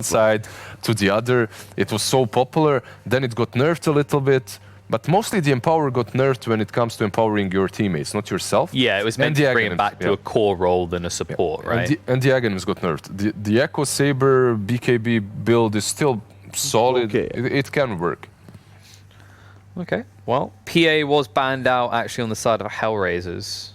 side to the other. It was so popular, then it got nerfed a little bit, but mostly the Empower got nerfed when it comes to empowering your teammates, not yourself. Yeah, it was meant to bring it back to a core role than a support, right? And the Aghanims got nerfed. The Echo Saber BKB build is still solid. Okay. It can work. Okay, well, PA was banned out actually on the side of HellRaisers.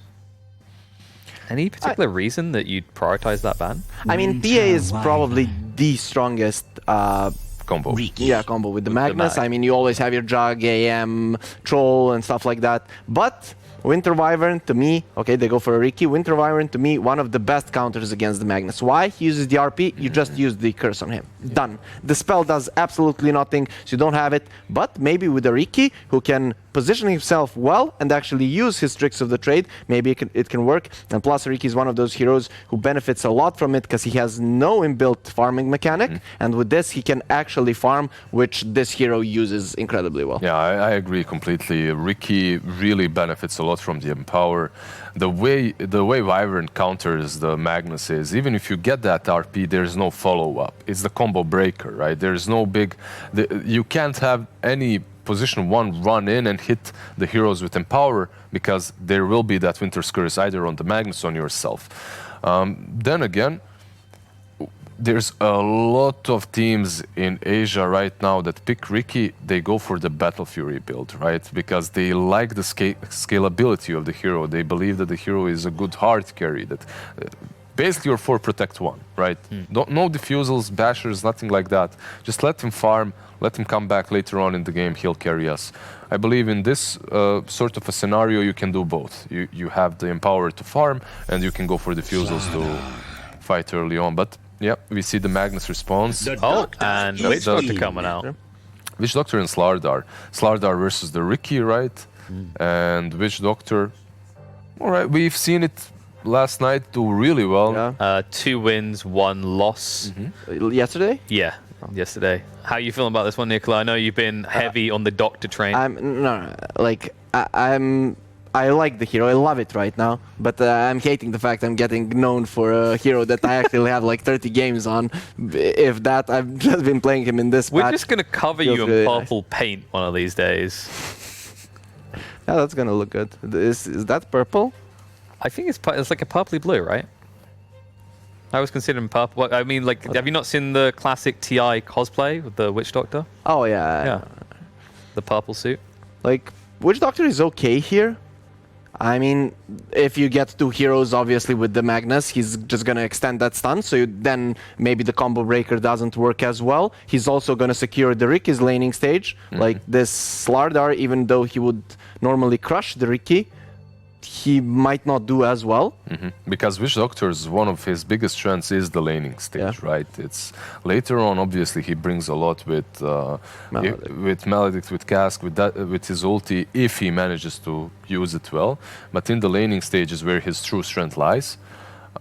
Any particular reason that you'd prioritize that ban? I mean, PA is probably the strongest combo. Combo with the Magnus. I mean, you always have your Jug, AM, Troll, and stuff like that. But Winter Wyvern, to me, okay, they go for a Riki. Winter Wyvern, to me, one of the best counters against the Magnus. Why? He uses the RP, you just use the curse on him. Done. The spell does absolutely nothing, so you don't have it. But maybe with a Riki, who can position himself well and actually use his tricks of the trade, maybe it can work. And plus, Riki is one of those heroes who benefits a lot from it because he has no inbuilt farming mechanic. And with this, he can actually farm, which this hero uses incredibly well. Yeah, I agree completely. Riki really benefits a lot from the Empower. The way Wyvern counters the Magnus is, even if you get that RP, there's no follow-up. It's the combo breaker, right? There's no big... you can't have any position one run in and hit the heroes with Empower because there will be that Winter's Curse either on the Magnus or on yourself. Then again, there's a lot of teams in Asia right now that pick Riki, they go for the Battle Fury build, right? Because they like the scalability of the hero. They believe that the hero is a good hard carry, that basically you're for Protect 1, right? No diffusals, bashers, nothing like that. Just let him farm, let him come back later on in the game, he'll carry us. I believe in this sort of a scenario, you can do both. You have the Empower to farm, and you can go for diffusals to fight early on. But yeah, we see the Magnus response. Oh, and Witch Doctor coming out. Witch Doctor and Slardar. Slardar versus the Riki, right? And Witch Doctor, all right, we've seen it last night do really well. Yeah. 2 wins, 1 loss. Yesterday? Yeah, yesterday. How are you feeling about this one, Nicola? I know you've been heavy on the Doctor train. I like the hero, I love it right now, but I'm hating the fact I'm getting known for a hero that I actually have like 30 games on. If that, I've just been playing him in this We're patch. just going to cover you in purple paint one of these days. Yeah, that's going to look good. Is that purple? I think it's like a purpley blue, right? I was considering purple. I mean, like, have you not seen the classic TI cosplay with the Witch Doctor? Oh, yeah. Yeah. The purple suit. Like, Witch Doctor is okay here. I mean, if you get 2 heroes, obviously, with the Magnus, he's just going to extend that stun, so then maybe the combo breaker doesn't work as well. He's also going to secure the Riki's laning stage. Like this Slardar, even though he would normally crush the Riki, he might not do as well. Because Witch Doctor's one of his biggest strengths is the laning stage, right? It's later on, obviously, he brings a lot with Maledict, with Cask, with his ulti, if he manages to use it well. But in the laning stage is where his true strength lies.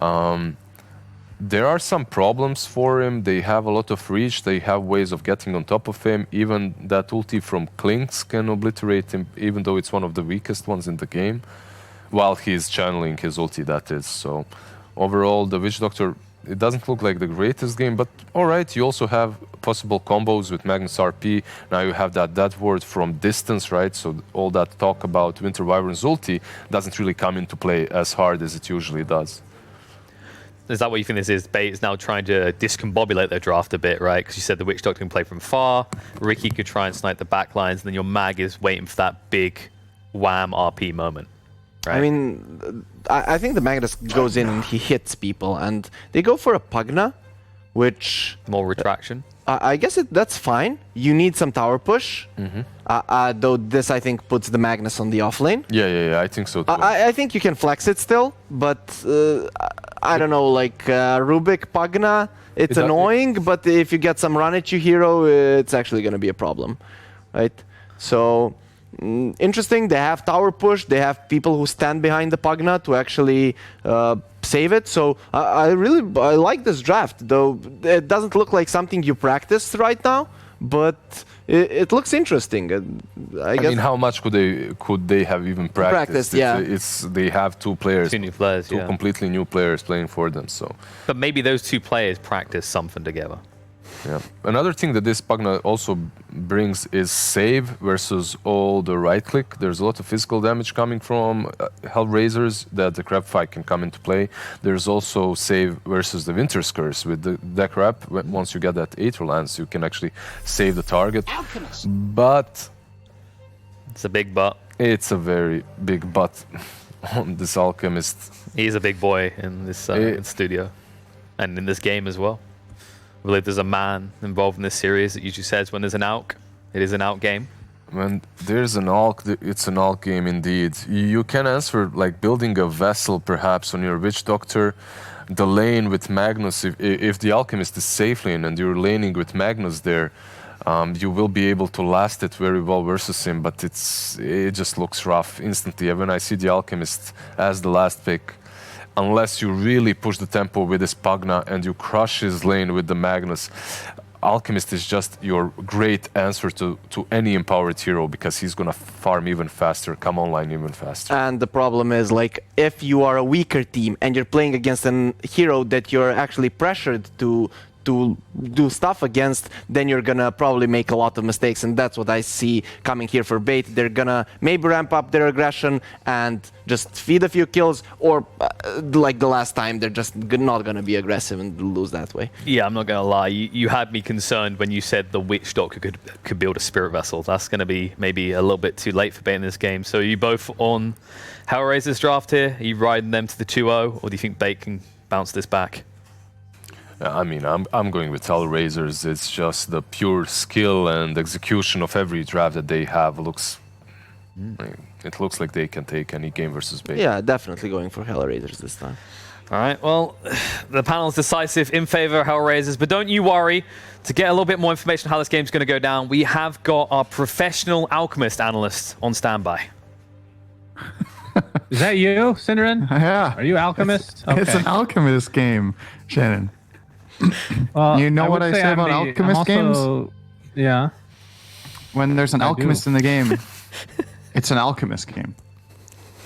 There are some problems for him. They have a lot of reach. They have ways of getting on top of him. Even that ulti from Klinks can obliterate him, even though it's one of the weakest ones in the game. While he's channeling his ulti, that is. So overall, the Witch Doctor, it doesn't look like the greatest game, but all right, you also have possible combos with Magnus RP. Now you have that dead ward from distance, right? So all that talk about Winter Wyvern's ulti doesn't really come into play as hard as it usually does. Is that what you think this is? Bait is now trying to discombobulate their draft a bit, right? Because you said the Witch Doctor can play from far, Riki could try and snipe the backlines, and then your Mag is waiting for that big wham RP moment. Right. I mean, I think the Magnus goes in and he hits people, and they go for a Pugna, which... More retraction? I guess that's fine. You need some tower push, though this, I think, puts the Magnus on the offlane. Yeah, I think so too. I think you can flex it still, but I don't know, like Rubik, Pugna, it's annoying, but if you get some run at you hero, it's actually going to be a problem, right? So... interesting, they have tower push, they have people who stand behind the Pugna to actually save it, so I like this draft, though it doesn't look like something you practiced right now, but it looks interesting. I guess. mean, how much could they have even practiced? They have 2 players, 2 new players, 2 completely new players playing for them, so. But maybe those 2 players practice something together. Yeah. Another thing that this Pugna also brings is save versus all the right click. There's a lot of physical damage coming from HellRaisers that the Crab Fight can come into play. There's also save versus the Winter's Curse. With the deck wrap, once you get that Aether Lance, you can actually save the target. But it's a big but. It's a very big but on this Alchemist. He's a big boy in this studio and in this game as well. I believe there's a man involved in this series that usually says when there's an ALK, it is an ALK game. When there's an ALK, it's an ALK game indeed. You can answer like building a vessel perhaps on your Witch Doctor, the lane with Magnus. If the Alchemist is safe lane and you're laning with Magnus there, you will be able to last it very well versus him, but it just looks rough instantly. When I see the Alchemist as the last pick, unless you really push the tempo with his Pugna and you crush his lane with the Magnus, Alchemist is just your great answer to any empowered hero, because he's gonna farm even faster, come online even faster. And the problem is, like, if you are a weaker team and you're playing against a hero that you're actually pressured to do stuff against, then you're gonna probably make a lot of mistakes, and that's what I see coming here for Bait. They're gonna maybe ramp up their aggression and just feed a few kills, or like the last time, they're just not gonna be aggressive and lose that way. Yeah, I'm not gonna lie. You had me concerned when you said the Witch Doctor could build a Spirit Vessel. That's gonna be maybe a little bit too late for Bait in this game. So are you both on HellRaisers draft here? Are you riding them to the 2-0, or do you think Bait can bounce this back? I mean, I'm going with HellRaisers. It's just the pure skill and execution of every draft that they have looks. It looks like they can take any game versus Bait. Yeah, definitely going for HellRaisers this time. All right, well, the panel's decisive in favor of HellRaisers, but don't you worry. To get a little bit more information on how this game's going to go down, we have got our professional Alchemist analyst on standby. Is that you, Synderen? Yeah. Are you Alchemist? It's an Alchemist game, Shannon. Well, you know what I say about Alchemist games? Yeah. When there's an Alchemist in the game, it's an Alchemist game.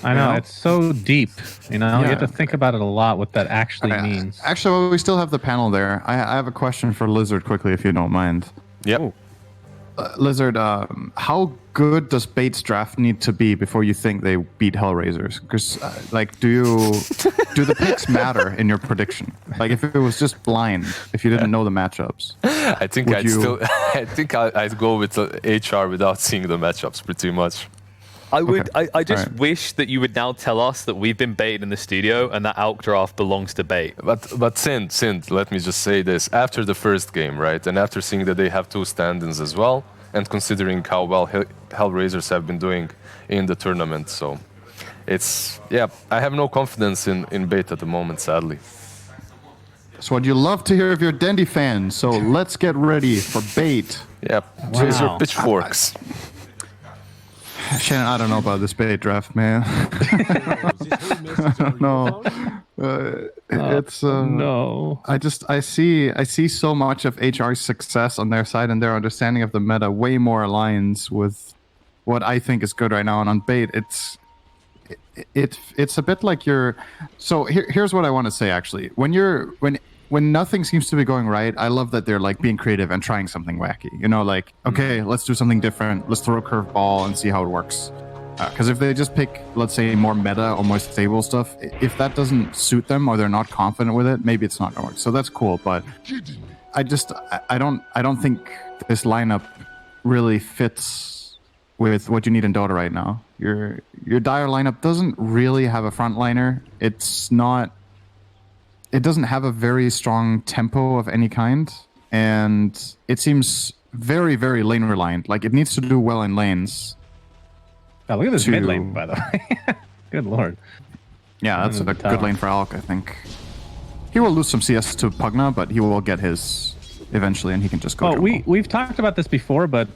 I know, You know? it's so deep. You know, you Yeah. have to think about it a lot, what that actually means. Actually, we still have the panel there. I have a question for Lizard quickly, if you don't mind. Yep. Lizard, how good does Bait's draft need to be before you think they beat HellRaisers? Because, like, do the picks matter in your prediction? Like, if it was just blind, if you didn't know the matchups, I think I'd go with HR without seeing the matchups pretty much. I just Alright. wish that you would now tell us that we've been baited in the studio and that ALK draft belongs to Bait. But Sind, let me just say this. After the first game, right, and after seeing that they have 2 stand-ins as well, and considering how well HellRaisers have been doing in the tournament, so it's, yeah, I have no confidence in Bait at the moment, sadly. that's what you love to hear of your Dendy fans. So let's get ready for Bait. Yeah, raise your pitchforks. Shannon, I don't know about this Bait draft, man. No, it's No. I see so much of HR's success on their side, and their understanding of the meta way more aligns with what I think is good right now. And on Bait, it's a bit like you're. So here's what I want to say actually. When nothing seems to be going right, I love that they're like being creative and trying something wacky. You know, like, okay, let's do something different. Let's throw a curveball and see how it works. Because if they just pick, let's say, more meta or more stable stuff, if that doesn't suit them or they're not confident with it, maybe it's not gonna work. So that's cool, but I don't think this lineup really fits with what you need in Dota right now. Your Dire lineup doesn't really have a frontliner. It doesn't have a very strong tempo of any kind, and it seems very, very lane reliant. Like, it needs to do well in lanes. Oh, look at this mid lane, by the way. Good lord. Yeah, that's a good lane for Alk, I think. He will lose some CS to Pugna, but he will get his eventually, and he can just go. Well, we've talked about this before, but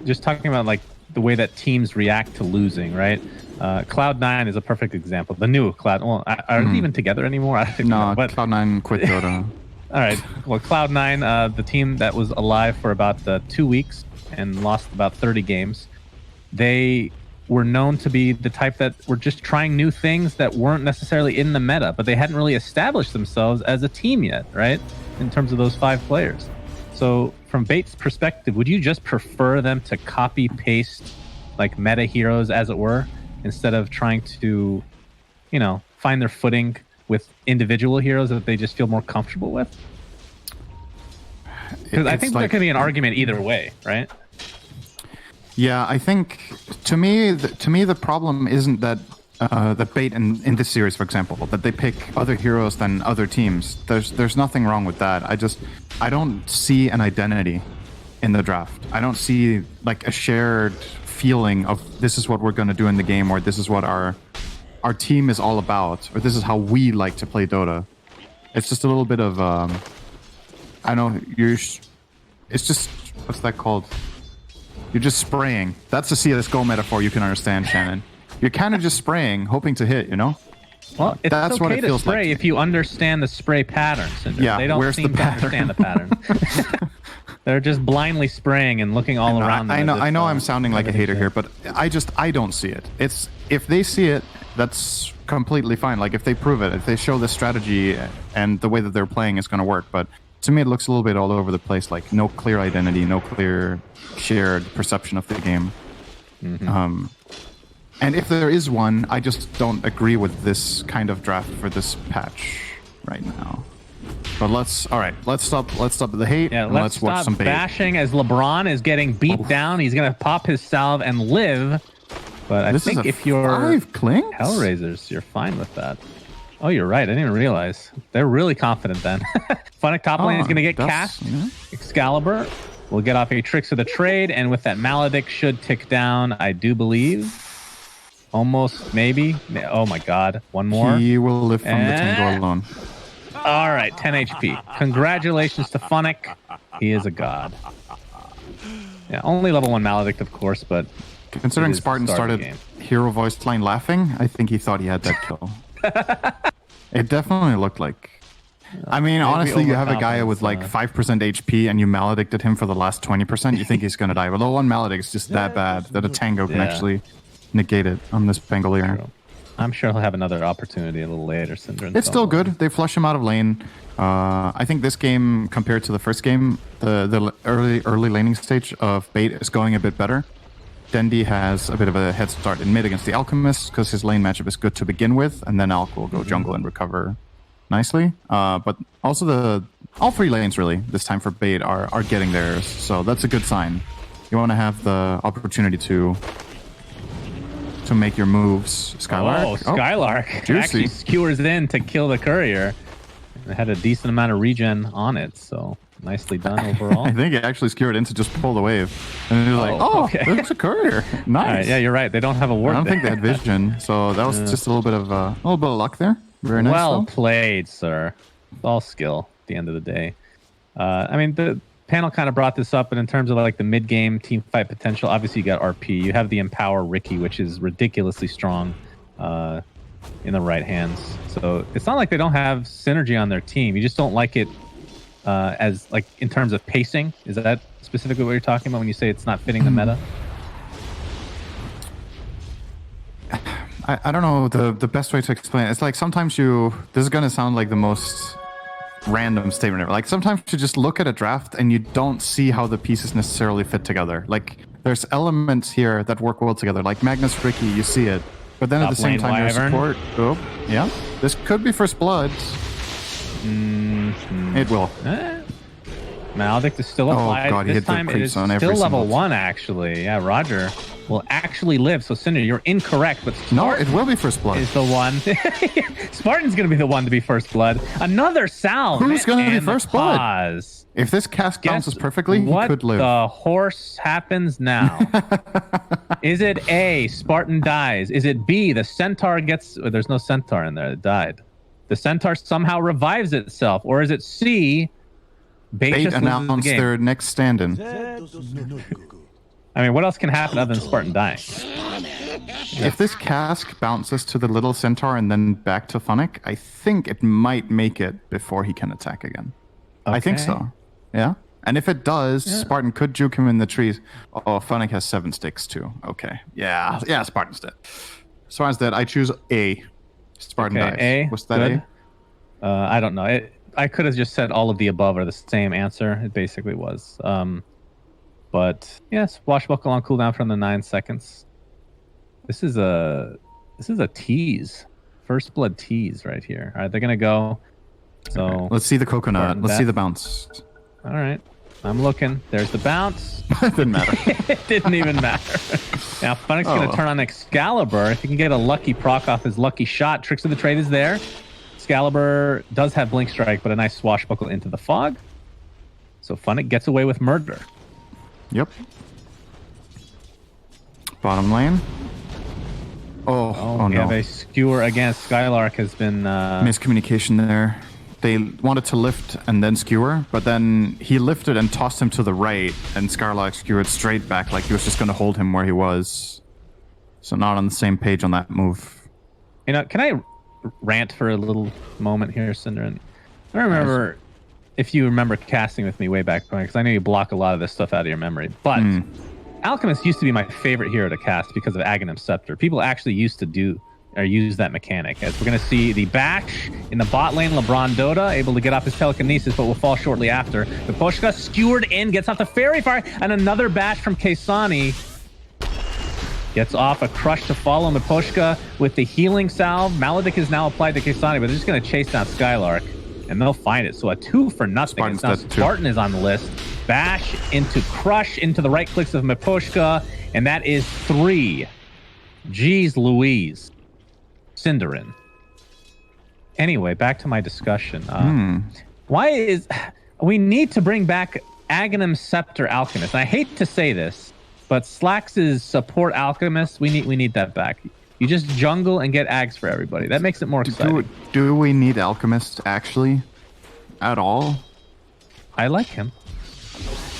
just talking about like the way that teams react to losing, right? Cloud9 is a perfect example. The new Cloud. Well, are they even together anymore? I don't know. But Cloud9 quit Dota. all right. Well, Cloud9, the team that was alive for about 2 weeks and lost about 30 games, they were known to be the type that were just trying new things that weren't necessarily in the meta, but they hadn't really established themselves as a team yet, right? In terms of those 5 players. So from Bait's perspective, would you just prefer them to copy paste like meta heroes, as it were, instead of trying to, you know, find their footing with individual heroes that they just feel more comfortable with? Because I think there could be an argument either way, right? Yeah, I think to me the problem isn't that the Bait in this series, for example, that they pick other heroes than other teams. There's nothing wrong with that. I don't see an identity in the draft. I don't see like a shared feeling of this is what we're going to do in the game, or this is what our team is all about, or this is how we like to play Dota. It's just a little bit of I know it's just, what's that called? You're just spraying. That's a CSGO metaphor you can understand, Shannon. You're kind of just spraying, hoping to hit, you know? Well, it's That's okay what it to feels spray like. if you understand the spray pattern, Cinder. Yeah, they don't where's seem the to pattern? understand the pattern. They're just blindly spraying and looking all around them. I know I'm sounding like a hater here, but I don't see it. It's if they see it, that's completely fine. Like if they prove it, if they show the strategy and the way that they're playing is going to work. But to me, it looks a little bit all over the place. Like no clear identity, no clear shared perception of the game. Mm-hmm. And if there is one, I just don't agree with this kind of draft for this patch right now. But let's stop the hate and let's watch some Bait. Bashing as LeBron is getting beat down. He's gonna pop his salve and live. But I think if you're 5 clings? HellRaisers, you're fine with that. Oh, you're right. I didn't even realize. They're really confident then. Funnick top lane is gonna get cast. Yeah. Excalibur will get off a Tricks of the Trade, and with that Maledict should tick down, I do believe. Almost, maybe. Oh my god. One more. He will live from the Tango alone. All right, 10 HP. Congratulations to Funnick. He is a god. Yeah, only level 1 Maledict, of course, but considering Spartan started hero voice line laughing, I think he thought he had that kill. It definitely looked like. I mean, honestly, you have a guy with like 5% HP and you maledicted him for the last 20%. You think he's going to die. But level 1 Maledict is just that bad that a Tango can actually negate it on this Pangolier. True. I'm sure he'll have another opportunity a little later, Cinder. It's still good. They flush him out of lane. I think this game, compared to the first game, the early laning stage of Bait is going a bit better. Dendi has a bit of a head start in mid against the Alchemist because his lane matchup is good to begin with, and then Alch will go jungle and recover nicely. But also all 3 lanes really this time for Bait are getting theirs, so that's a good sign. You want to have the opportunity to make your moves. Skylark. Oh, Skylark juicy. actually skewers in to kill the courier. It had a decent amount of regen on it, so nicely done overall. I think it actually skewered in to just pull the wave. And you're like, okay. There's a courier. Nice. Right, yeah, you're right. They don't have a ward. I don't think they had vision, so that was just a little bit of luck there. Very nice. Well played, sir. It's all skill at the end of the day. I mean, the panel kind of brought this up, but in terms of like the mid-game team fight potential, obviously you got RP. You have the Empower Riki, which is ridiculously strong in the right hands. So it's not like they don't have synergy on their team. You just don't like it as like in terms of pacing. Is that specifically what you're talking about when you say it's not fitting the meta? I don't know the best way to explain it. It's like sometimes this is going to sound like the most random statement ever. Like sometimes you just look at a draft and you don't see how the pieces necessarily fit together. Like there's elements here that work well together. Like Magnus Riki, you see it. But then at the same time, your support. Oh, yeah. This could be First Blood. It will. Maledict is still applied. Oh god, he this hit the time it creeps is on every still level single 1 actually. Yeah, Roger will actually live. So Cinder, you're incorrect, but no, it will be First Blood. Is the one. Spartan's going to be the one to be First Blood. Another salve. Who's going to be First Blood? Pause. If this cast bounces perfectly, he could live. What the horse happens now? Is it A, Spartan dies? Is it B, the Centaur gets... Oh, there's no Centaur in there. It died. The Centaur somehow revives itself. Or is it C, Bait announced their next stand-in. I mean, what else can happen other than Spartan dying? If this cask bounces to the little Centaur and then back to Funnick, I think it might make it before he can attack again. Okay. I think so. Yeah? And if it does, Spartan could juke him in the trees. Oh, Funnick has 7 sticks too. Okay. Yeah, Spartan's dead. Spartan's dead. I choose A. Spartan dies. A. Was that good. A? I don't know. I could have just said all of the above are the same answer. It basically was. But yes, Swashbuckle on cooldown from the 9 seconds. This is a tease. First blood tease right here. All right, they're gonna go. So okay. Let's see the coconut. Let's see the bounce. All right, I'm looking. There's the bounce. It didn't matter. It didn't even matter. Now Funnick's gonna turn on Excalibur. If he can get a lucky proc off his lucky shot, Tricks of the Trade is there. Excalibur does have Blink Strike, but a nice swashbuckle into the fog. So Funnick gets away with murder. Yep. Bottom lane. Oh we no. have a skewer again. Skylark has been... miscommunication there. They wanted to lift and then skewer, but then he lifted and tossed him to the right, and Skylark skewered straight back like he was just going to hold him where he was. So not on the same page on that move. You know, can I rant for a little moment here, Synderen? I remember, if you remember casting with me way back when, because I know you block a lot of this stuff out of your memory, but Alchemist used to be my favorite hero to cast because of Aghanim Scepter. People actually used to use that mechanic. As we're going to see the bash in the bot lane, LeBron Dota able to get off his telekinesis, but will fall shortly after. The Pushka skewered in, gets off the Fairy Fire, and another bash from Kaysani. Gets off a crush to follow Miposhka with the healing salve. Maledict is now applied to Kaysani, but they're just going to chase down Skylark, and they'll find it. So a 2 for nothing. Now Spartan is on the list. Bash into crush into the right clicks of Miposhka, and that is 3. Jeez Louise. Synderen. Anyway, back to my discussion. Why is... We need to bring back Aghanim Scepter Alchemist. And I hate to say this, but Slax's support Alchemist, we need that back. You just jungle and get Ags for everybody. That makes it more exciting. Do we need Alchemist, actually? At all? I like him.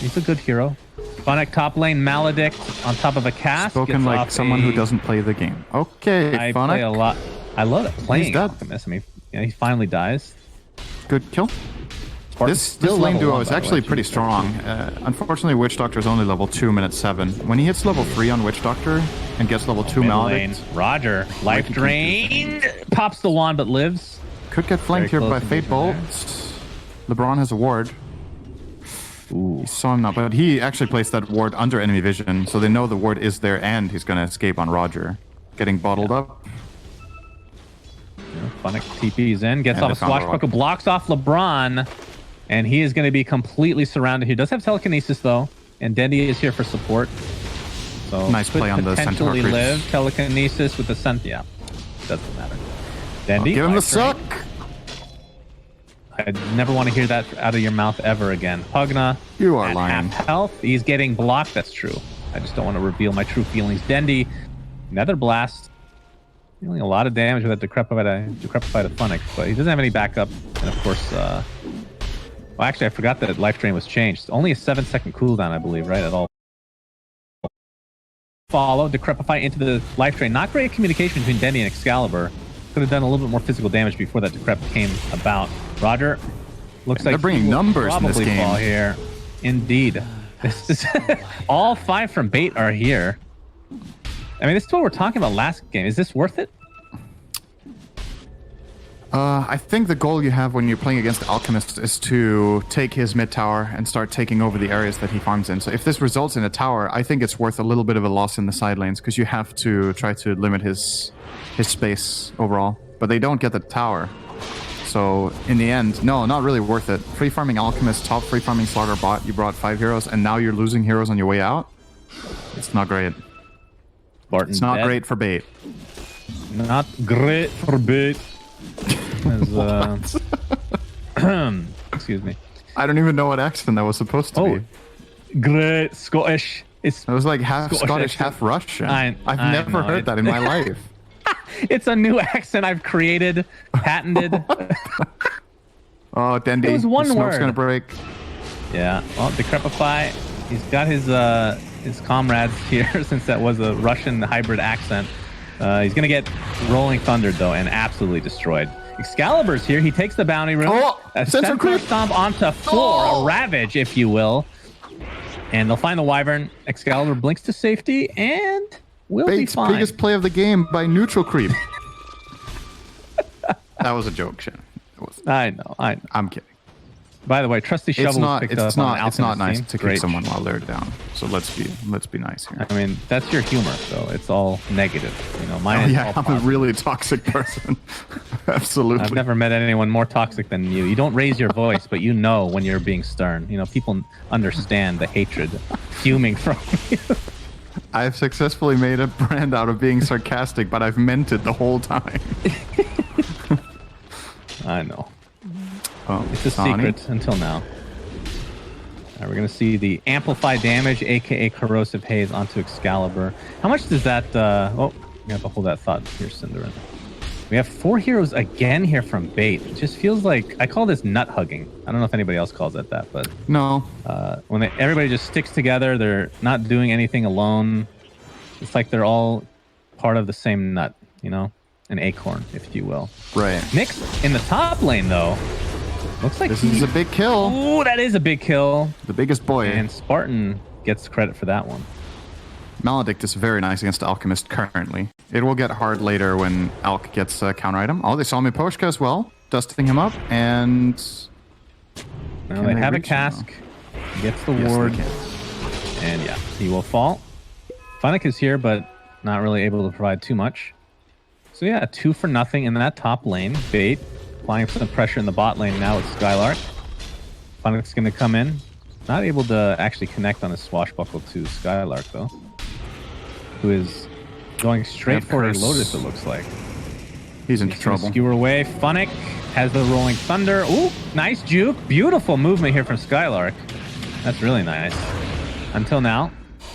He's a good hero. Funnick top lane, Maledict on top of a cast. Spoken like someone who doesn't play the game. Okay, I Funnick. play a lot. I love playing dead. Alchemist. I mean, he finally dies. Good kill. This lane duo is actually pretty strong. Unfortunately, Witch Doctor is only level 2, minute 7. When he hits level 3 on Witch Doctor and gets level 2 Maledict... Roger, life drained. Pops the wand but lives. Could get flanked here by Fate Bolt. LeBron has a ward. Ooh. He saw him now, but he actually placed that ward under enemy vision, so they know the ward is there and he's going to escape on Roger. Getting bottled up. Funnick TP's in, gets off a swashbuckle, blocks off LeBron, and he is going to be completely surrounded. He does have telekinesis though, and Dendy is here for support. So nice play on the Centaur potentially live telekinesis with the Centaur. Yeah, doesn't matter. Dendy, give him the suck. I never want to hear that out of your mouth ever again. Pugna, you are lying. Half health. He's getting blocked. That's true. I just don't want to reveal my true feelings. Dendy, Nether Blast, dealing a lot of damage with that decrepify Funnick, but he doesn't have any backup. And of course, well, actually, I forgot that Life Drain was changed. Only a 7-second cooldown, I believe, right? At all. Follow, decrepify into the Life Drain. Not great communication between Dendy and Excalibur. Could have done a little bit more physical damage before that decrep came about. Roger, looks like they're bringing numbers in this game. Fall here. Indeed. This is all 5 from Bait are here. I mean, this is what we're talking about last game. Is this worth it? I think the goal you have when you're playing against Alchemist is to take his mid tower and start taking over the areas that he farms in. So if this results in a tower, I think it's worth a little bit of a loss in the side lanes because you have to try to limit his space overall. But they don't get the tower. So in the end, no, not really worth it. Free farming Alchemist, top free farming Slaughter bot, you brought 5 heroes, and now you're losing heroes on your way out? It's not great. It's not great for Bait. Not great for Bait. Excuse me. I don't even know what accent that was supposed to be. Great Scottish. It was like half Scottish, half Russian. I've never heard that in my life. It's a new accent I've created, patented. Oh, Dendy. It was one smoke's word. Gonna break. Yeah. Well, Decrepify. He's got his comrades here since that was a Russian hybrid accent. He's gonna get Rolling Thundered though and absolutely destroyed. Excalibur's here. He takes the bounty room. A Centaur Stomp onto 4, a Ravage, if you will. And they'll find the Wyvern. Excalibur blinks to safety and will be fine. Biggest play of the game by neutral creep. That was a joke, Shen. I know. I'm kidding. By the way, Trusty Shovel It's not nice to kick someone while they're down. So let's be nice here. I mean, that's your humor, so it's all negative. You know, mine is all I'm positive. a really toxic person. Absolutely. I've never met anyone more toxic than you. You don't raise your voice, but you know when you're being stern. You know, people understand the hatred fuming from you. I've successfully made a brand out of being sarcastic, but I've meant it the whole time. I know. Oh, It's a secret until now. All right, we're going to see the Amplify Damage, a.k.a. Corrosive Haze, onto Excalibur. How much does that... oh, you have to hold that thought here, Cinderin. We have 4 heroes again here from Bait. It just feels like... I call this nut hugging. I don't know if anybody else calls it that, but... No. When everybody just sticks together, they're not doing anything alone. It's like they're all part of the same nut, you know? An acorn, if you will. Right. Nyx in the top lane, though... Looks like this is a big kill. Ooh, that is a big kill. The biggest boy. And Spartan gets credit for that one. Maledict is very nice against Alchemist currently. It will get hard later when Alch gets a counter item. Oh, they saw me Pushka as well, dusting him up, and... Now they have a cask. He gets the ward. And yeah, he will fall. Funnick is here, but not really able to provide too much. So yeah, 2 for nothing in that top lane. Bait. Applying some pressure in the bot lane now with Skylark. Funnick's going to come in. Not able to actually connect on his swashbuckle to Skylark, though. Who is going straight for a Lotus, it looks like. He's in trouble. Skewer away. Funnick has the Rolling Thunder. Ooh, nice juke. Beautiful movement here from Skylark. That's really nice. Until now.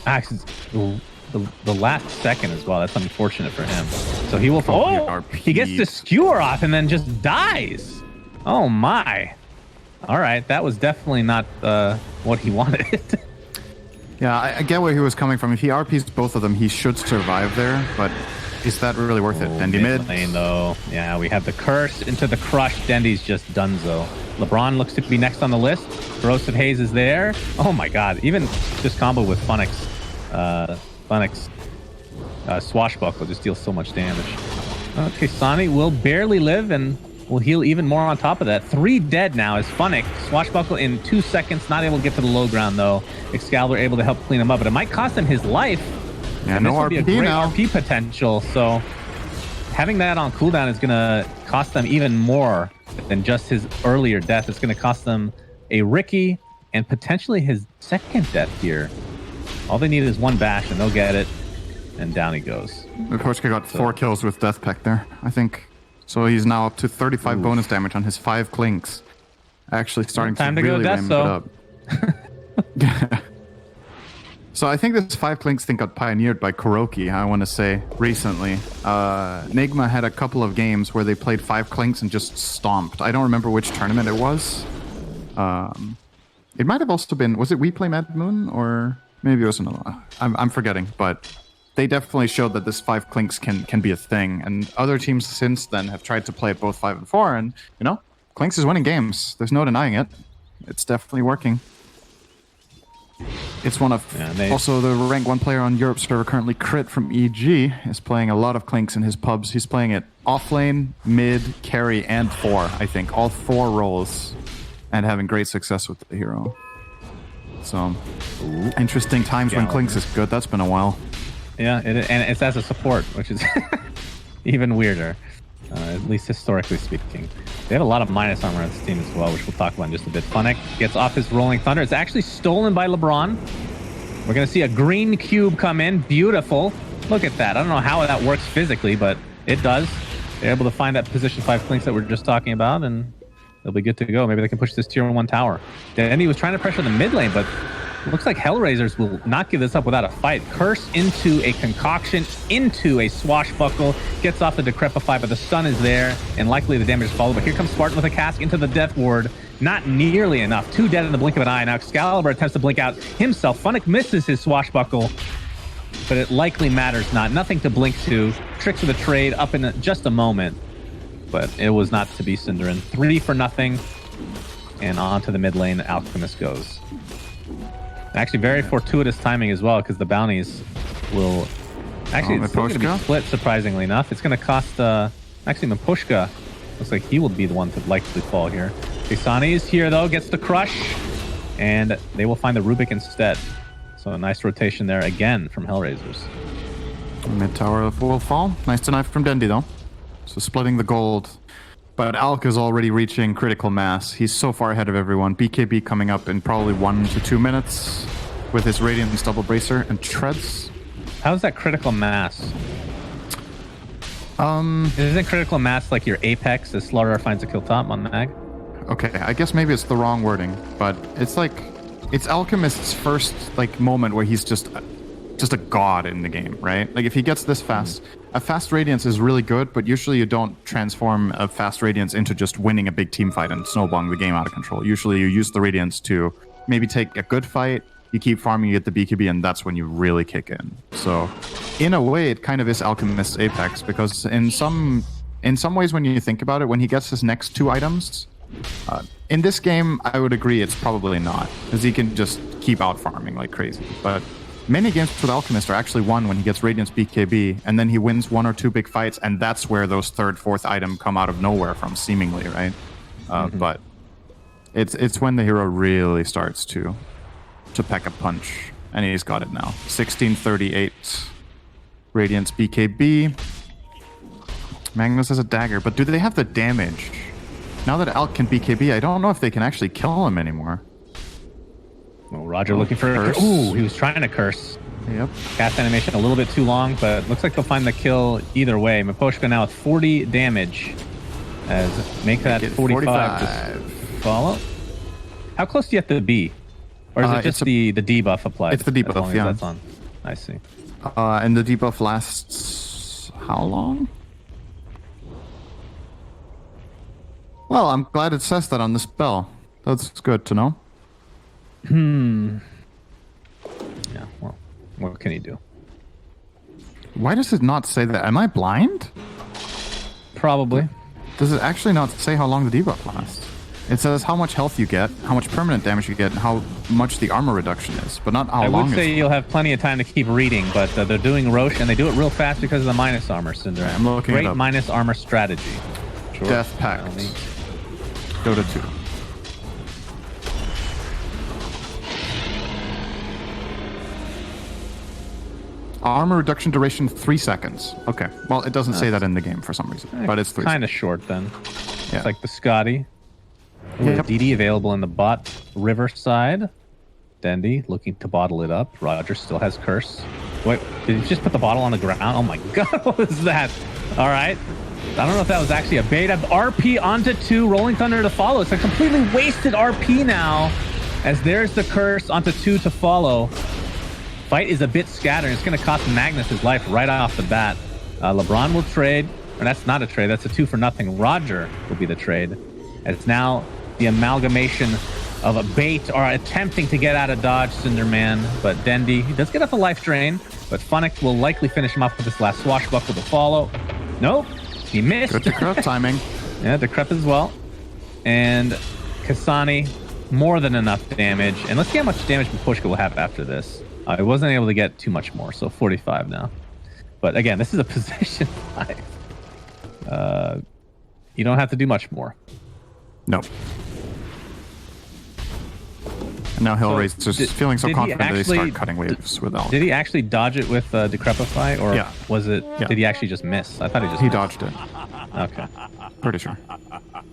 Actually, the last second as well. That's unfortunate for him. So he will fall. Oh, he gets the skewer off and then just dies. Oh my. All right, that was definitely not what he wanted. Yeah, I get where he was coming from. If he RPs both of them, he should survive there, but is that really worth it? Dendy mid. Lane, though. Yeah, we have the curse into the crush. Dendy's just donezo. LeBron looks to be next on the list. Corrosive Haze is there. Oh my god, even this combo with Funnick's swashbuckle just deals so much damage. Okay, Sani will barely live and will heal even more on top of that. 3 dead now as Funnick. Swashbuckle in 2 seconds, not able to get to the low ground though. Excalibur able to help clean him up, but it might cost him his life. Yeah, and no this would RP be a great now. RP potential, so having that on cooldown is going to cost them even more than just his earlier death. It's going to cost them a Ricky and potentially his second death here. All they need is 1 bash and they'll get it. And down he goes. Pushka got 4 kills with Death Pact there, I think. So he's now up to 35 bonus damage on his 5 clinks. Actually starting Time to to go really death, ramp it up. So I think this 5 clinks thing got pioneered by Kuroki, I want to say, recently. Nigma had a couple of games where they played 5 clinks and just stomped. I don't remember which tournament it was. It might have also been, was it WePlay Mad Moon? Or maybe it was another one. I'm forgetting, but they definitely showed that this 5 clinks can be a thing. And other teams since then have tried to play it both 5 and 4. And, you know, clinks is winning games. There's no denying it. It's definitely working. It's one of... also, the rank 1 player on Europe server currently, Crit from EG, is playing a lot of clinks in his pubs. He's playing it off lane, mid, carry, and 4, I think. All 4 roles. And having great success with the hero. So, interesting times when clinks is good. That's been a while. Yeah, and it's as a support, which is even weirder, at least historically speaking. They have a lot of minus armor on this team as well, which we'll talk about in just a bit. Funnick gets off his Rolling Thunder. It's actually stolen by LeBron. We're going to see a green cube come in. Beautiful. Look at that. I don't know how that works physically, but it does. They're able to find that position 5 clinks that we are just talking about, and they'll be good to go. Maybe they can push this tier 1 tower. And he was trying to pressure the mid lane, but looks like HellRaisers will not give this up without a fight. Curse into a concoction, into a swashbuckle, gets off the Decrepify, but the stun is there, and likely the damage is followed. But here comes Spartan with a cask into the death ward. Not nearly enough. 2 dead in the blink of an eye. Now Excalibur attempts to blink out himself. Funnick misses his swashbuckle, but it likely matters not. Nothing to blink to. Tricks with a trade up in just a moment, but it was not to be, Cinderin. 3 for nothing, and on to the mid lane, Alchemist goes. Actually, very fortuitous timing as well, because the bounties will... Actually, it's still going to be split, surprisingly enough. It's going to cost... actually, Pushka Looks like he will be the one to likely fall here. Kisani is here, though, gets the crush, and they will find the Rubik instead. So a nice rotation there again from HellRaisers. Mid tower will fall. Nice deny from Dendi, though. So splitting the gold. But Alk is already reaching critical mass. He's so far ahead of everyone. BKB coming up in probably 1 to 2 minutes with his Radiant's double bracer and treads. How's that critical mass? Isn't critical mass like your apex as Slaughter finds a kill top on Mag? Okay, I guess maybe it's the wrong wording, but it's like it's Alchemist's first like moment where he's just a god in the game, right? Like if he gets this fast, a fast Radiance is really good, but usually you don't transform a fast Radiance into just winning a big team fight and snowballing the game out of control. Usually you use the Radiance to maybe take a good fight, you keep farming, you get the BKB, and that's when you really kick in. So in a way, it kind of is Alchemist's Apex, because in some ways when you think about it, when he gets his next 2 items, in this game, I would agree it's probably not, because he can just keep out farming like crazy. But many games with Alchemist are actually won when he gets Radiance BKB, and then he wins 1 or 2 big fights, and that's where those 3rd, 4th item come out of nowhere from, seemingly, right? But it's when the hero really starts to pack a punch, and he's got it now. 1638 Radiance BKB. Magnus has a dagger, but do they have the damage? Now that Alk can BKB, I don't know if they can actually kill him anymore. Oh, Roger looking for a curse. Ooh, he was trying to curse. Yep. Cast animation a little bit too long, but looks like they'll find the kill either way. Pushka now with 40 damage. As make that 45 just follow. How close do you have to be? Or is it just the debuff applied? It's the debuff, yeah. That's on. I see. And the debuff lasts how long? Well, I'm glad it says that on the spell. That's good to know. Yeah, well, what can you do? Why does it not say that? Am I blind? Probably. Does it actually not say how long the debuff lasts? It says how much health you get, how much permanent damage you get, and how much the armor reduction is, but not how long. I would say you'll have plenty of time to keep reading, but they're doing Roche, and they do it real fast because of the minus armor, Cinder. I'm looking Great it up. minus armor strategy. Sure. Death Pact. Dota 2. Armor reduction duration 3 seconds. Okay. Well, it doesn't say that in the game for some reason, but it's 3 kind of short then. Yeah. It's like the Scotty. Yep. DD available in the bot river side. Dendi looking to bottle it up. Roger still has curse. Wait, did he just put the bottle on the ground? Oh my god, what was that? All right. I don't know if that was actually a bait. RP onto 2, Rolling Thunder to follow. It's a completely wasted RP now, as there's the curse onto 2 to follow. Fight is a bit scattered. It's going to cost Magnus his life right off the bat. LeBron will trade. And that's not a trade. That's a 2 for nothing. Roger will be the trade. And it's now the amalgamation of a bait or attempting to get out of dodge, Cinderman. But Dendi, he does get off a life drain. But Funnick will likely finish him off with this last swashbuckle to follow. Nope. He missed. Good Decrep timing. Yeah, Decrep as well. And Kasani, more than enough damage. And let's see how much damage Pushka will have after this. I wasn't able to get too much more, so 45 now. But again, this is a position 5. You don't have to do much more. No. And now HellRaisers is feeling so confident that they start cutting waves with Alk. Did he actually dodge it with Decrepify, or Yeah. was it? Yeah. Did he actually just miss? I thought he just He missed. dodged it. Okay. Pretty sure.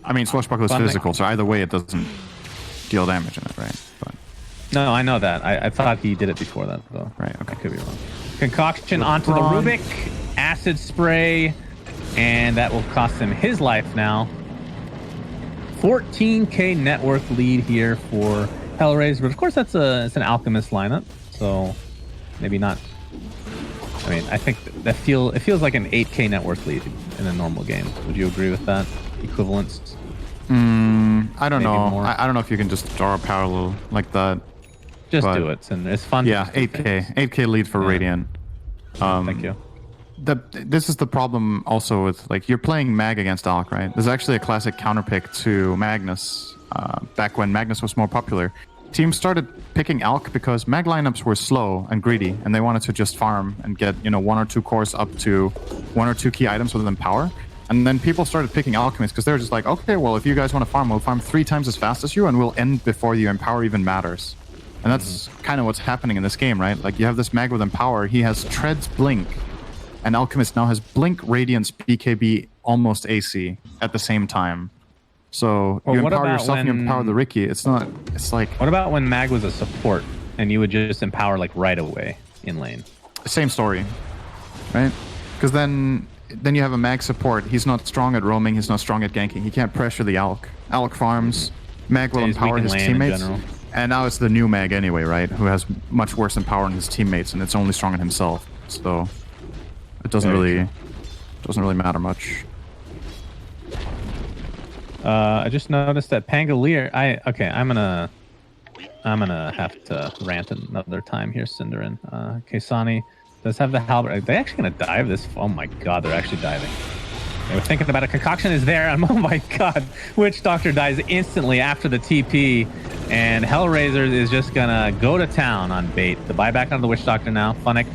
I mean, Swashbuckle is Funny. physical, so either way it doesn't deal damage in it, right? But No, I know that. I thought he did it before that, though. Right, okay. I could be wrong. Concoction onto the LeBron. Rubik. Acid spray. And that will cost him his life now. 14k net worth lead here for HellRaisers. But of course, it's an Alchemist lineup. So maybe not. I mean, I think it feels like an 8k net worth lead in a normal game. Would you agree with that? Equivalence? I don't Maybe know. more. I don't know if you can just draw a parallel like that. Just But- do it. And it's fun. to Yeah, just do 8k. things. 8k lead for Yeah. Radiant. Thank you. This is the problem also with, like, you're playing Mag against Alk, right? There's actually a classic counterpick to Magnus. Back when Magnus was more popular, teams started picking Alk because Mag lineups were slow and greedy, and they wanted to just farm and get, 1 or 2 cores up to 1 or 2 key items within power. And then people started picking Alchemist because they're just like, okay, well, if you guys want to farm, we'll farm 3 times as fast as you, and we'll end before the Empower even matters. And that's kind of what's happening in this game, right? Like, you have this mag with Empower, he has Tread's Blink, and Alchemist now has Blink, Radiance, BKB, almost AC at the same time. So you empower yourself and you empower the Riki. It's like... What about when mag was a support, and you would just empower, like, right away in lane? Same story, right? Because then you have a mag support. He's not strong at roaming. He's not strong at ganking. He can't pressure the Alk. Alk farms. Mag will empower his teammates. And now it's the new mag anyway, right? Who has much worse empower than his teammates, and it's only strong at himself. So it doesn't really matter much. I just noticed that Pangolier. I'm gonna have to rant another time here, Cinderin. Kaysani does have the halberd. Are they actually gonna dive this? Oh my god, they're actually diving. They were thinking about a concoction is there, and oh my god, Witch Doctor dies instantly after the TP, and HellRaisers is just gonna go to town on bait. The buyback on the Witch Doctor now. Funnick,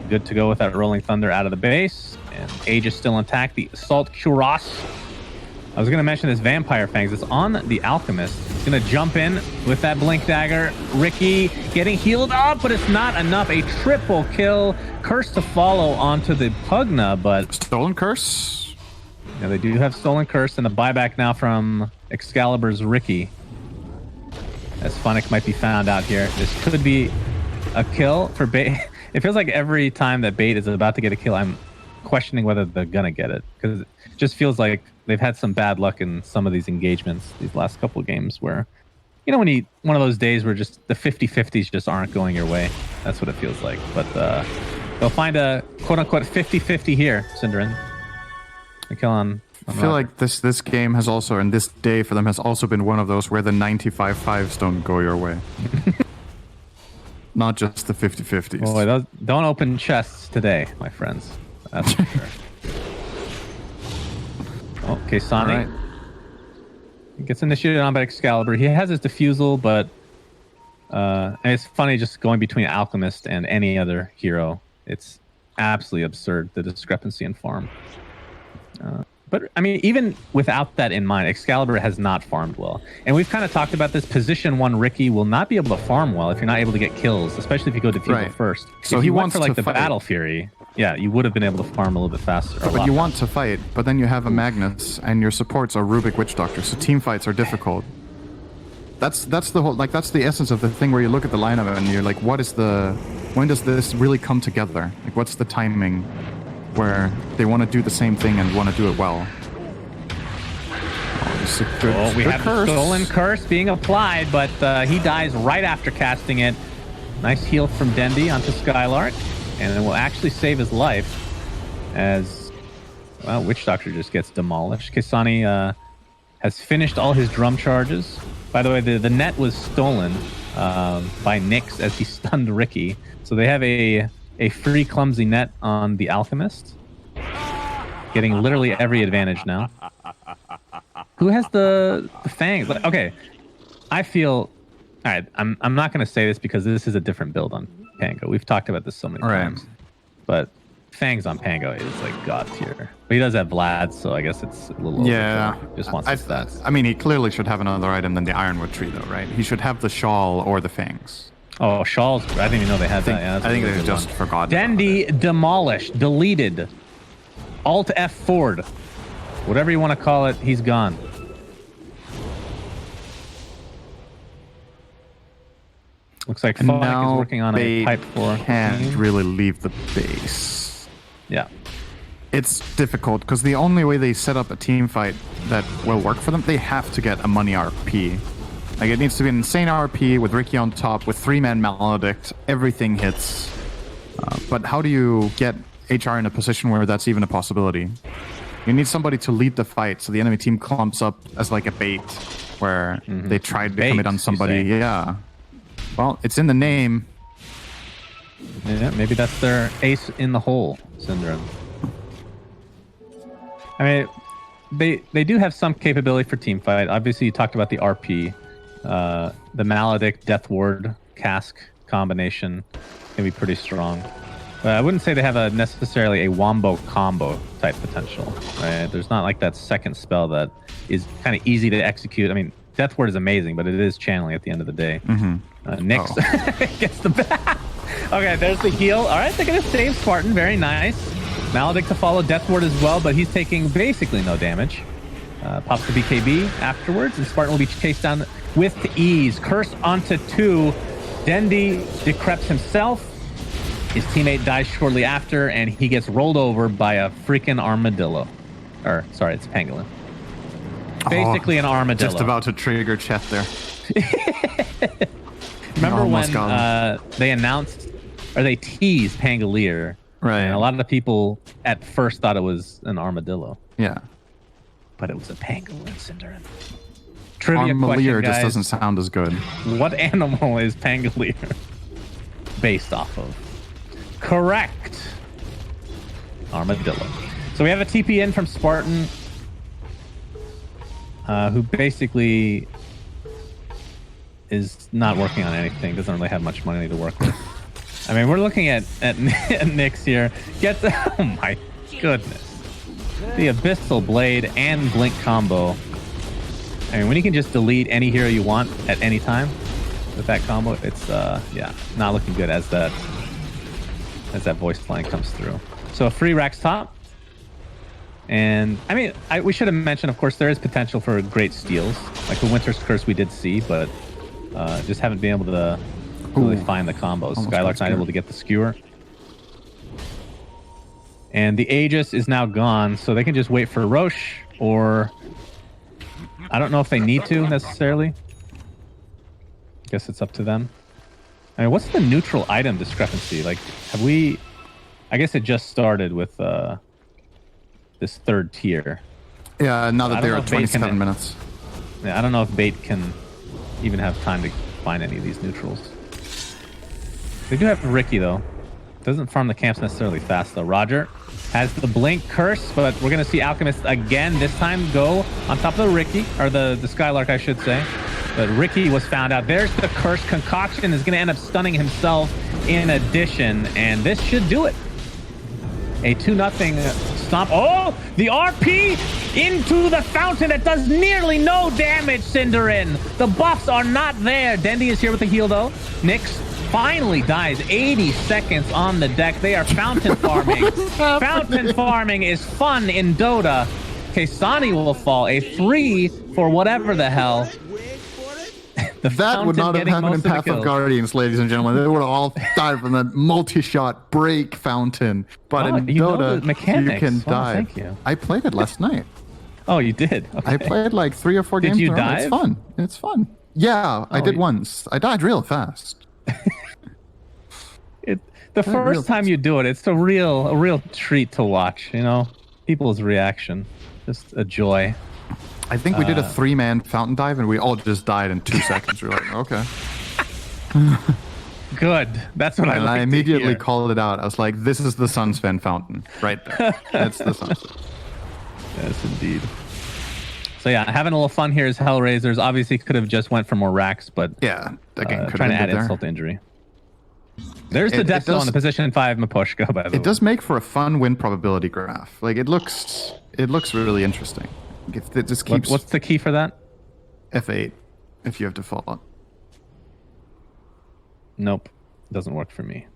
good to go with that Rolling Thunder out of the base, and Age is still intact. The Assault Cuirass. I was going to mention this Vampire Fangs. It's on the Alchemist. He's going to jump in with that Blink Dagger. Riki getting healed up, but it's not enough. A triple kill. Curse to follow onto the Pugna, but... Stolen Curse? Yeah, they do have Stolen Curse, and a buyback now from Excalibur's Riki. As Funnick might be found out here. This could be a kill for Bait. It feels like every time that Bait is about to get a kill, I'm questioning whether they're going to get it. Because it just feels like they've had some bad luck in some of these engagements, these last couple of games where, you know, when one of those days where just the 50-50s just aren't going your way. That's what it feels like. But they'll find a quote-unquote 50-50 here, Cinderin. A kill on I feel like this game has also, and this day for them has also been one of those where the 95-5s don't go your way. Not just the 50-50s. Boy, don't open chests today, my friends. That's for sure. Okay, Sonic gets initiated on by Excalibur. He has his defusal, but and it's funny just going between Alchemist and any other hero. It's absolutely absurd, the discrepancy in farm. But, I mean, even without that in mind, Excalibur has not farmed well. And we've kind of talked about this. Position 1 Riki will not be able to farm well if you're not able to get kills, especially if you go defusal first. So if he you went wants for, like, to the fight. Battle Fury, yeah, you would have been able to farm a little bit faster. But you want to fight, but then you have a Magnus, and your supports are Rubik Witch Doctor, so team fights are difficult. That's the whole, like, that's the essence of the thing where you look at the lineup and you're like, when does this really come together? Like, what's the timing where they want to do the same thing and want to do it well? We have the Stolen Curse being applied, but he dies right after casting it. Nice heal from Dendi onto Skylark, and it will actually save his life as, well, Witch Doctor just gets demolished. Kisani has finished all his drum charges. By the way, the net was stolen by Nyx as he stunned Riki. So they have a free clumsy net on the Alchemist, getting literally every advantage now. Who has the fangs? Okay, I feel... All right, I'm not going to say this because this is a different build on Pango. We've talked about this so many times. But fangs on Pango is like god tier. But he does have Vlad, so I guess it's a little... Yeah. Just wants his stats. I mean, he clearly should have another item than the Ironwood tree, though, right? He should have the shawl or the fangs. Oh, shawls. I didn't even know they had that. Yeah, I think they just forgot. Dendi demolished, deleted. Alt F forward. Whatever you want to call it, he's gone. Looks like Funnick is working on a pipe for... can't really leave the base. Yeah. It's difficult because the only way they set up a team fight that will work for them, they have to get a money RP. Like, it needs to be an insane RP with Riki on top, with 3-man Maledict, everything hits. But how do you get HR in a position where that's even a possibility? You need somebody to lead the fight so the enemy team clumps up as like a bait where they tried to commit on somebody. Yeah. Well, it's in the name. Yeah, maybe that's their ace in the hole syndrome. I mean, they do have some capability for team fight. Obviously, you talked about the RP. The Maledict Death Ward Cask combination can be pretty strong. I wouldn't say they have necessarily a wombo combo type potential. Right? There's not like that second spell that is kind of easy to execute. I mean, Death Ward is amazing, but it is channeling at the end of the day. Nyx gets the back. Okay, there's the heal. All right, they're going to save Spartan. Very nice. Maledict to follow Death Ward as well, but he's taking basically no damage. Pops the BKB afterwards, and Spartan will be chased down with ease. Curse onto 2. Dendi decreps himself. His teammate dies shortly after, and he gets rolled over by a freaking armadillo. Or, sorry, it's pangolin. Basically an armadillo. Just about to trigger chat there. Remember when they announced, or they teased Pangolier? Right. And a lot of the people at first thought it was an armadillo. Yeah. But it was a pangolin, Cinderin. Trivia question, Armalier guys. just doesn't sound as good. What animal is Pangolier based off of? Correct. Armadillo. So we have a TP in from Spartan, who basically is not working on anything. Doesn't really have much money to work with. I mean, we're looking at Nyx here. Get the... Oh my goodness. The Abyssal Blade and Blink combo. I mean, when you can just delete any hero you want at any time with that combo, it's, yeah, not looking good as that voice line comes through. So a free Rax top. And, I mean, we should have mentioned, of course, there is potential for great steals. Like the Winter's Curse we did see, but just haven't been able to really find the combos. Skylark's not able to get the skewer. And the Aegis is now gone, so they can just wait for Roche, or... I don't know if they need to, necessarily. I guess it's up to them. I mean, what's the neutral item discrepancy? Like, have we... I guess it just started with this third tier. Yeah, now that they're at 27 minutes. Yeah, I don't know if Bait can even have time to find any of these neutrals. They do have Ricky, though. Doesn't farm the camps necessarily fast, though. Roger has the Blink Curse, but we're going to see Alchemist again, this time go on top of the Ricky, or the Skylark, I should say. But Ricky was found out. There's the Curse. Concoction is going to end up stunning himself in addition, and this should do it. A 2-0 stomp. Oh, the RP into the fountain that does nearly no damage, Cinderin. The buffs are not there. Dendi is here with the heal, though. Nyx finally dies. 80 seconds on the deck. They are fountain farming. Fountain farming is fun in Dota. Kesani will fall. A 3 for whatever the hell. That would not have happened in Path of Guardians, ladies and gentlemen. They would have all died from the multi-shot break fountain. But in Dota, you can dive. Thank you. I played it last night. Oh, you did? Okay. I played like 3 or 4 games. Did you in a row. dive? It's fun. It's fun. Yeah, I did once. I died real fast. The first time you do it, it's a real treat to watch. You know, people's reaction, just a joy. I think we did a 3-man fountain dive, and we all just died in 2 seconds. We were like, okay. Good. That's what I immediately called it out. I was like, this is the Sunsven fountain right there. That's the Sunsven. Yes, indeed. So yeah, having a little fun here is HellRaisers. Obviously could have just went for more racks, but yeah, again, trying to add insult to injury. There's the death zone on the position 5 Mapushka, by the way. It does make for a fun win probability graph. Like it looks really interesting. It just keeps. What's the key for that? F8, if you have default. Nope, doesn't work for me.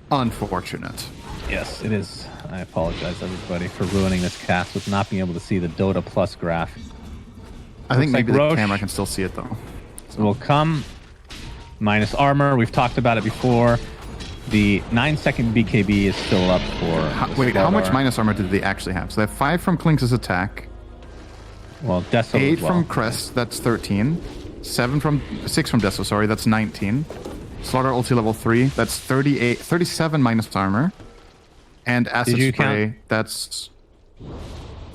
Unfortunate. Yes, it is. I apologize, everybody, for ruining this cast with not being able to see the Dota Plus graph. I think maybe like the camera can still see it, though. So will come minus armor. We've talked about it before. The 9-second BKB is still up for... Wait, how much minus armor did they actually have? So they have 5 from Klinx's attack. Well, Deso 8 as well. from Crest, that's 13. 6 from Deso, sorry, that's 19. Slaughter ulti level 3, that's 37 minus armor. And Acid Spray, that's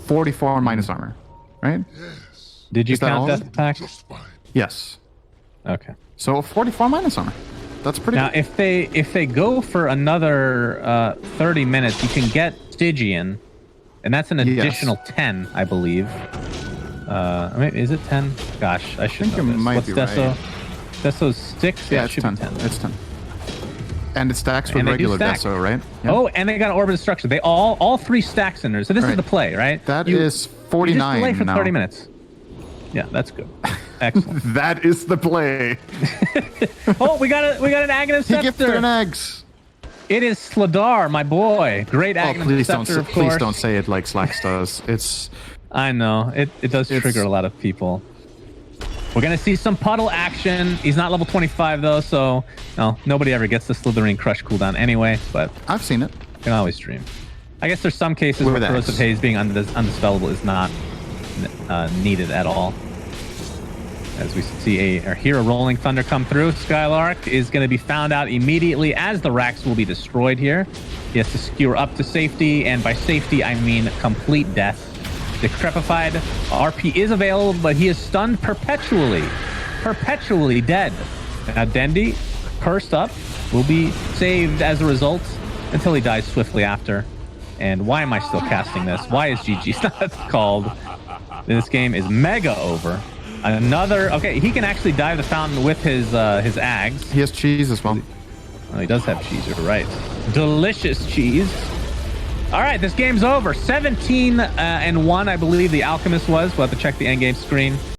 44 minus armor, right? Yes. Did you count Death Attack? Yes. Okay. So 44 minus armor. That's pretty now, good. if they go for another 30 minutes, you can get Stygian, and that's an additional 10, I believe. I mean, is it 10? Gosh, I should know this. Might What's be Deso? right. Deso's 6? Yeah, it should 10. be 10. It's 10. And it stacks with And they do regular stack. Deso, right? Yeah. Oh, and they got an Orbital Destruction. They all 3 stack Cinders. So this is Right. the play, right? That You- is you just 49 delay for now. 30 minutes. Yeah, that's good. Excellent. That is the play. Oh, we got an Aghanim He gifted Scepter. an eggs. It is Sladar, my boy. Great Oh, Aghanim please don't, Scepter, of please course. don't say it like Slax does. It's I know. It does trigger a lot of people. We're going to see some puddle action. He's not level 25, though, so no, nobody ever gets the Slitherine Crush cooldown anyway, but I've seen it. you can always dream. I guess there's some cases With where X. Corrosive Haze being undispellable is not needed at all. As we see or hear a Rolling Thunder come through, Skylark is going to be found out immediately as the racks will be destroyed here. He has to skewer up to safety, and by safety, I mean complete death. Decrepified RP is available, but he is stunned perpetually. Perpetually dead. Now, Dendi, cursed up, will be saved as a result until he dies swiftly after. And why am I still casting this? Why is GG not called? This game is mega over. Another... Okay, he can actually dive the fountain with his Ags. He has cheese as well. Oh, he does have cheese, you're right. Delicious cheese. All right, this game's over. 17-1, I believe the Alchemist was. We'll have to check the endgame screen.